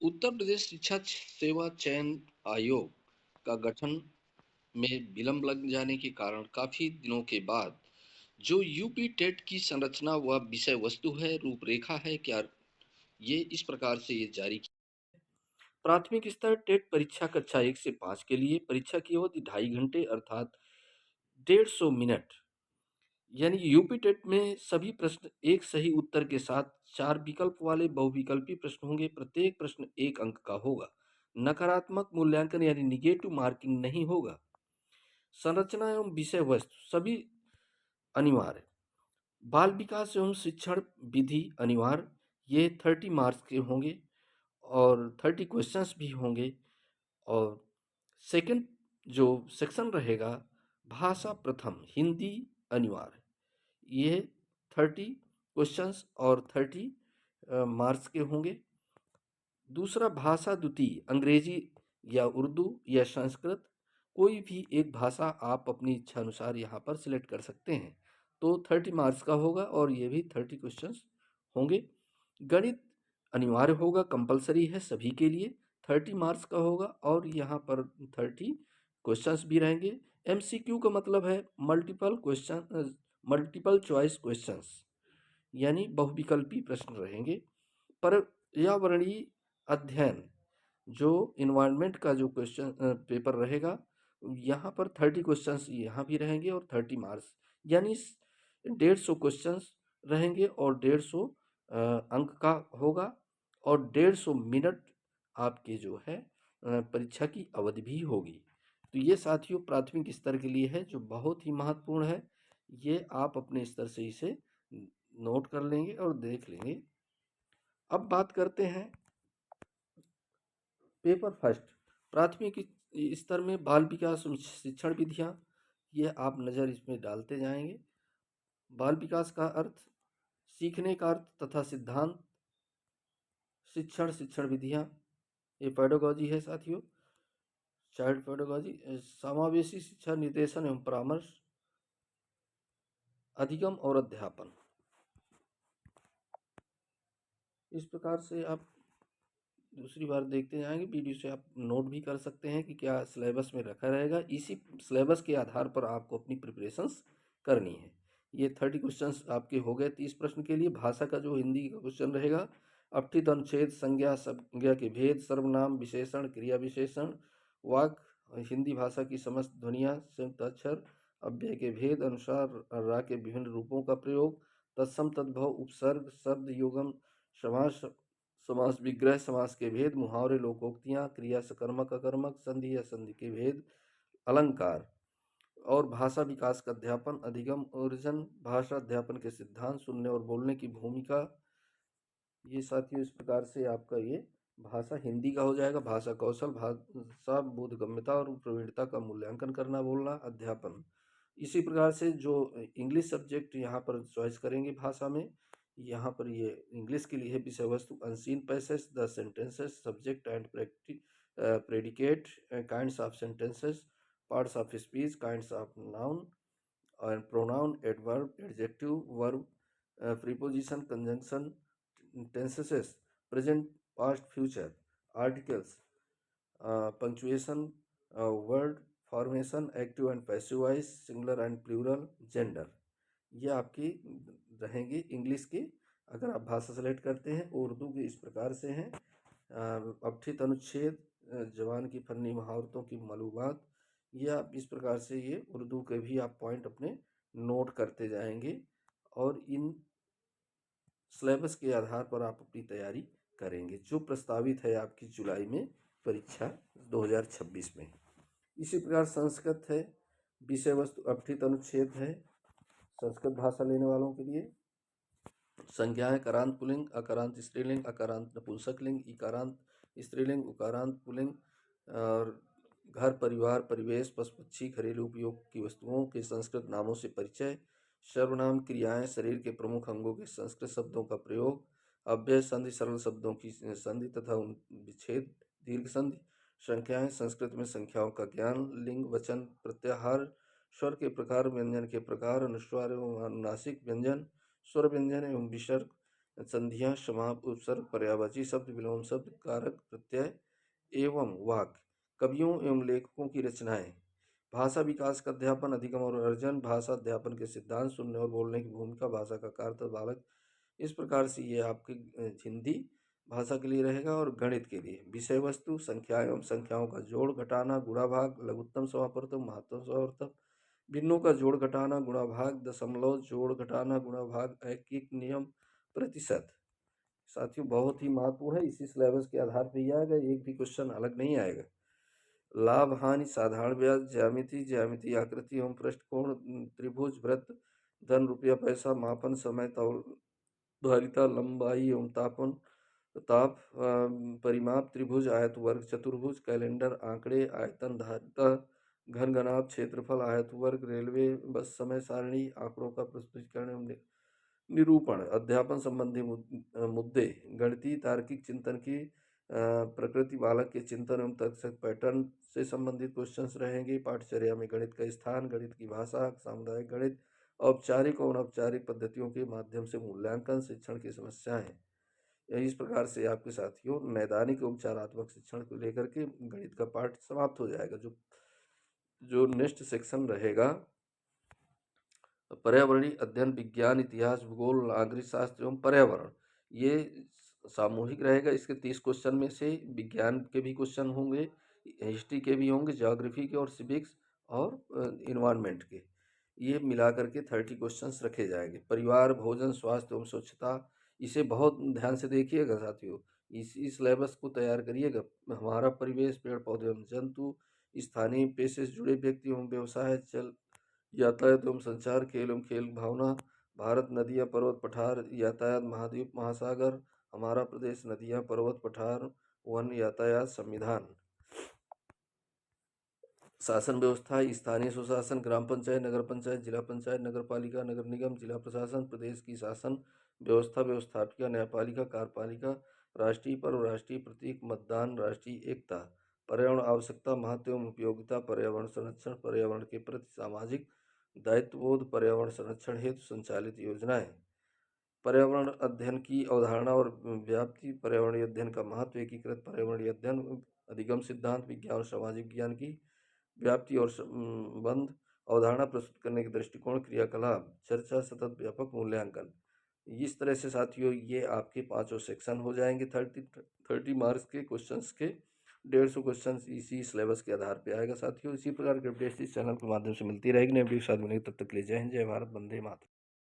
उत्तर प्रदेश शिक्षा सेवा चयन आयोग का गठन में विलंब लग जाने के कारण काफी दिनों के बाद जो यूपी टेट की संरचना व विषय वस्तु है, रूपरेखा है क्या, ये इस प्रकार से ये जारी की। प्राथमिक स्तर टेट परीक्षा कक्षा 1 से 5 के लिए परीक्षा की अवधि 2.5 घंटे अर्थात 150 मिनट। यानी यूपी टेट में सभी प्रश्न एक सही उत्तर के साथ 4 विकल्प वाले बहुविकल्पी प्रश्न होंगे। प्रत्येक प्रश्न 1 अंक का होगा। नकारात्मक मूल्यांकन यानी निगेटिव मार्किंग नहीं होगा। संरचना एवं विषय वस्तु सभी अनिवार्य। बाल विकास एवं शिक्षण विधि अनिवार्य। ये 30 मार्क्स के होंगे और 30 क्वेश्चंस भी होंगे। और सेकंड जो सेक्शन रहेगा, भाषा प्रथम हिंदी अनिवार्य। ये 30 क्वेश्चंस और 30 मार्क्स के होंगे। दूसरा भाषा द्वितीय अंग्रेजी या उर्दू या संस्कृत, कोई भी एक भाषा आप अपनी इच्छा अनुसार यहाँ पर सिलेक्ट कर सकते हैं। तो 30 मार्क्स का होगा और ये भी 30 क्वेश्चंस होंगे। गणित अनिवार्य होगा, कंपलसरी है सभी के लिए, 30 मार्क्स का होगा और यहाँ पर 30 क्वेश्चंस भी रहेंगे। MCQ का मतलब है मल्टीपल चॉइस क्वेश्चंस, यानी बहुविकल्पी प्रश्न रहेंगे। पर्यावरणीय अध्ययन जो इन्वायरमेंट का जो क्वेश्चन पेपर रहेगा, यहाँ पर 30 क्वेश्चंस यहाँ भी रहेंगे और 30 मार्क्स, यानी 150 क्वेश्चंस रहेंगे और 150 अंक का होगा और 150 मिनट आपके जो है परीक्षा की अवधि भी होगी। तो ये साथियों प्राथमिक स्तर के लिए है, जो बहुत ही महत्वपूर्ण है। ये आप अपने स्तर से इसे नोट कर लेंगे और देख लेंगे। अब बात करते हैं पेपर फर्स्ट प्राथमिक स्तर में बाल विकास शिक्षण विधियाँ, ये आप नज़र इसमें डालते जाएंगे। बाल विकास का अर्थ सीखने का अर्थ तथा सिद्धांत, शिक्षण विधियाँ, ये पेडागॉजी है साथियों, चाइल्ड पेडागॉजी। समावेशी शिक्षा निर्देशन एवं परामर्श, अधिगम और अध्यापन। इस प्रकार से आप दूसरी बार देखते जाएंगे, वीडियो से आप नोट भी कर सकते हैं कि क्या सिलेबस में रखा रहेगा। इसी सिलेबस के आधार पर आपको अपनी प्रिपरेशंस करनी है। ये 30 क्वेश्चंस आपके हो गए 30 प्रश्न के लिए। भाषा का जो हिंदी का क्वेश्चन रहेगा, अपठित अनुच्छेद, संज्ञा संज्ञा के भेद, सर्वनाम विशेषण क्रिया विशेषण, वाक हिंदी भाषा की समस्त ध्वनियाँ, संयुक्त अक्षर, अव्यय के भेद, अनुसार रा के विभिन्न रूपों का प्रयोग, तत्सम तद्भव उपसर्ग, शब्द योगम, समास समास विग्रह, समास के भेद, मुहावरे लोकोक्तियाँ, क्रिया सकर्मक अकर्मक, संधि या संधि के भेद, अलंकार और भाषा विकास का अध्यापन, अधिगम ओरिजन, भाषा अध्यापन के सिद्धांत, सुनने और बोलने की भूमिका। ये साथियों इस प्रकार से आपका ये भाषा हिंदी का हो जाएगा। भाषा कौशल, भाषा बोधगम्यता और प्रवीणता का मूल्यांकन करना बोलना, अध्यापन। इसी प्रकार से जो इंग्लिश सब्जेक्ट यहाँ पर चॉइस करेंगे भाषा में, यहाँ पर ये इंग्लिश के लिए है विषय वस्तु unseen passage, the sentences, subject and predicate, kinds of sentences, parts of speech, kinds of noun और pronoun, adverb, adjective, verb, preposition, conjunction, tenses, present, past, future, articles, punctuation, word formation, active and passive voice, singular and plural, gender। ये आपकी रहेंगे English के। अगर आप भाषा select करते हैं, उर्दू के इस प्रकार से हैं, अपठित अनुच्छेद, जवान की फन्नी महावरतों की मालूमात। ये आप इस प्रकार से ये उर्दू के भी आप पॉइंट अपने नोट करते जाएंगे और इन सिलेबस के आधार पर आप अपनी तैयारी करेंगे, जो प्रस्तावित है आपकी जुलाई में परीक्षा 2026 में। इसी प्रकार संस्कृत है, विषय वस्तु अपठित अनुच्छेद है संस्कृत भाषा लेने वालों के लिए। संज्ञाएं करांत पुल्लिंग, अकारांत स्त्रीलिंग, अकारांत नपुंसकलिंग, इकारांत स्त्रीलिंग, उकारांत पुल्लिंग और घर परिवार परिवेश पशु पक्षी घरेलू उपयोग की वस्तुओं के संस्कृत नामों से परिचय, सर्वनाम क्रियाएं शरीर के प्रमुख अंगों के संस्कृत शब्दों का प्रयोग, अव्यय संधि सरल शब्दों की संधि तथा उन विच्छेद, दीर्घ संधि, संख्याएं संस्कृत में संख्याओं का ज्ञान, लिंग वचन प्रत्याहार, स्वर के प्रकार व्यंजन के प्रकार, अनुस्वार एवं अनुनासिक व्यंजन, स्वर व्यंजन एवं विसर्ग, संधियां, समाप, उपसर्ग, पर्यायवाची शब्द, विलोम शब्द, कारक, प्रत्यय एवं वाक्य, कवियों एवं लेखकों की रचनाएं, भाषा विकास का अध्यापन, अधिगम और अर्जन, भाषा अध्यापन के सिद्धांत, सुनने और बोलने की भूमिका, भाषा का कार्य, बालक। इस प्रकार से ये आपके हिंदी भाषा के लिए रहेगा। और गणित के लिए विषय वस्तु, संख्या एवं संख्याओं का जोड़ घटाना, गुणा भाग, लघुत्तम समापवर्तक, महत्तम समापवर्तक, भिन्नों का जोड़ घटाना, गुणा भाग, दशमलव जोड़ घटाना, गुणा भाग, ऐकिक नियम, प्रतिशत। साथियों बहुत ही महत्वपूर्ण है, इसी सिलेबस के आधार पर ही आएगा, एक भी क्वेश्चन अलग नहीं आएगा। लाभ हानि, साधारण ब्याज, ज्यामिति, ज्यामिति आकृति एवं पृष्ठकोण, त्रिभुज, वृत्त, धन रुपया पैसा, मापन, समय, तौल, धारिता, लंबाई एवं तापन, ताप, परिमाप, त्रिभुज, आयत, वर्ग, चतुर्भुज, कैलेंडर, आंकड़े, आयतन, धारिता, घन, घनाभ, क्षेत्रफल, आयत, वर्ग, रेलवे, बस, समय सारणी, आंकड़ों का प्रस्तुतिकरण एवं निरूपण, अध्यापन संबंधी मुद्दे, गणितीय तार्किक चिंतन की प्रकृति, बालक के चिंतन एवं तर्क पैटर्न से संबंधित क्वेश्चंस रहेंगे। पाठचर्या में गणित का स्थान, गणित की भाषा, सामुदायिक गणित, औपचारिक और अनौपचारिक पद्धतियों के माध्यम से मूल्यांकन, शिक्षण की समस्याएं। इस प्रकार से आपके साथियों नैदानिक उपचारात्मक शिक्षण को लेकर के गणित का पाठ समाप्त हो जाएगा। जो जो नेक्स्ट सेक्शन रहेगा पर्यावरणीय अध्ययन, विज्ञान, इतिहास, भूगोल, नागरिक शास्त्र एवं पर्यावरण, ये सामूहिक रहेगा। इसके 30 क्वेश्चन में से विज्ञान के भी क्वेश्चन होंगे, हिस्ट्री के भी होंगे, ज्योग्राफी के और सिविक्स और इन्वायरमेंट के, ये मिला करके 30 क्वेश्चंस रखे जाएंगे। परिवार, भोजन, स्वास्थ्य एवं स्वच्छता, इसे बहुत ध्यान से देखिएगा साथियों, इस सिलेबस को तैयार करिएगा। हमारा परिवेश, पेड़ पौधे एवं जंतु, स्थानीय पेशे से जुड़े व्यक्ति एवं व्यवसाय, चल, यातायात एवं संचार, खेल एवं खेल भावना, भारत, नदियाँ, पर्वत, पठार, यातायात, महाद्वीप, महासागर, हमारा प्रदेश, नदियाँ, पर्वत, पठार, वन, यातायात, संविधान, शासन व्यवस्था, स्थानीय सुशासन, ग्राम पंचायत, नगर पंचायत, जिला पंचायत, नगर पालिका, नगर निगम, जिला प्रशासन, प्रदेश की शासन व्यवस्था, व्यवस्थापिका, न्यायपालिका, कार्यपालिका, राष्ट्रीय पर्व, राष्ट्रीय प्रतीक, मतदान, राष्ट्रीय एकता, पर्यावरण आवश्यकता, महत्व एवं उपयोगिता, पर्यावरण संरक्षण, पर्यावरण के प्रति सामाजिक दायित्वबोध, पर्यावरण संरक्षण हेतु संचालित योजनाएं, पर्यावरण अध्ययन की अवधारणा और व्याप्ति, पर्यावरणीय अध्ययन का महत्व, एकीकृत पर्यावरणीय अध्ययन, अधिगम सिद्धांत, विज्ञान और सामाजिक विज्ञान की व्याप्ति और संबंध, अवधारणा प्रस्तुत करने के दृष्टिकोण, क्रियाकलाप, चर्चा, सतत व्यापक मूल्यांकन। इस तरह से साथियों ये आपके पांचों सेक्शन हो जाएंगे। 30 मार्क्स के क्वेश्चंस के 150 क्वेश्चंस इसी सिलेबस के आधार पे आएगा साथियों। इसी प्रकार के अपडेट्स इस चैनल के माध्यम से मिलती रहेगी। नए वीडियो के साथ मिलेंगे, तब तक के लिए जय हिंद, जय भारत, वंदे मातरम।